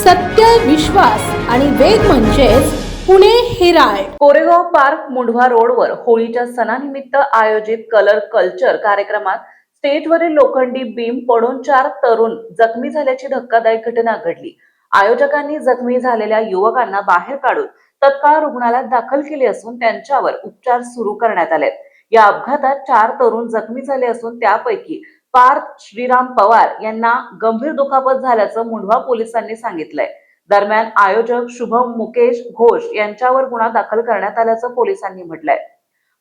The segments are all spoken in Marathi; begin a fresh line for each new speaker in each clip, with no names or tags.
सत्य, विश्वास आणि वेग म्हणजेच पुणे हेराल्ड.
कोरेगाव पार्क मुंढवा रोडवर होळीच्या सणानिमित्त आयोजित कलर कल्चर कार्यक्रमात स्टेजवरील लोखंडी बीम पडून 4 तरुण जखमी झाल्याची धक्कादायक घटना घडली. आयोजकांनी जखमी झालेल्या युवकांना बाहेर काढून तत्काळ रुग्णालयात दाखल केले असून त्यांच्यावर उपचार सुरू करण्यात आले. या अपघातात 4 तरुण जखमी झाले असून त्यापैकी पार्थ श्रीराम पवार यांना गंभीर दुखापत झाल्याचं मुंढवा पोलिसांनी सांगितलंय. दरम्यान आयोजक शुभम मुकेश घोष यांच्यावर गुन्हा दाखल करण्यात आल्याचं पोलिसांनी म्हटलंय.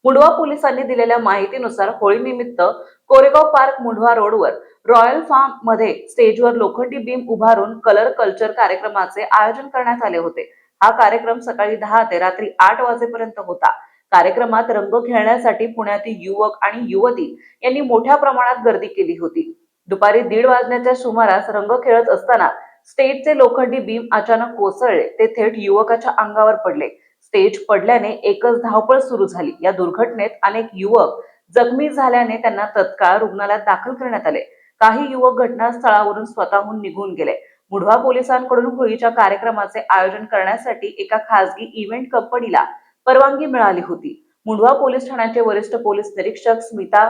मुंढवा पोलिसांनी दिलेल्या माहितीनुसार होळीनिमित्त कोरेगाव पार्क मुंढवा रोडवर रॉयल फार्म मध्ये स्टेजवर लोखंडी बीम उभारून कलर कल्चर कार्यक्रमाचे आयोजन करण्यात आले होते. हा कार्यक्रम सकाळी 10 ते रात्री 8 वाजेपर्यंत होता. कार्यक्रमात रंग खेळण्यासाठी पुण्यातील युवक आणि युवती यांनी मोठ्या प्रमाणात गर्दी केली होती. दुपारी 1:30 वाजण्याच्या सुमारास रंग खेळत असताना स्टेजचे लोखंडी बीम अचानक कोसळले. ते थेट युवकाच्या अंगावर पडले. स्टेज पडल्याने एकच धावपळ सुरू झाली. या दुर्घटनेत अनेक युवक जखमी झाल्याने त्यांना तत्काळ रुग्णालयात दाखल करण्यात आले. काही युवक घटनास्थळावरून स्वतःहून निघून गेले. मुंढवा पोलिसांकडून होळीच्या कार्यक्रमाचे आयोजन करण्यासाठी एका खासगी इव्हेंट कंपनीला परवानगी मिळाली होती. मुंढवा पोलीस ठाण्याचे वरिष्ठ पोलीस निरीक्षक स्मिता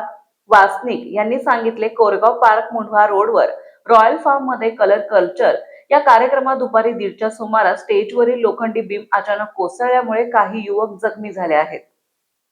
वासनिक यांनी सांगितले, कोरेगाव पार्क मुंढवा रोडवर रॉयल फार्म मध्ये कलर कल्चर या कार्यक्रमात दुपारी 1:30च्या सुमारास स्टेजवरील लोखंडी बीम अचानक कोसळल्यामुळे काही युवक जखमी झाले आहेत.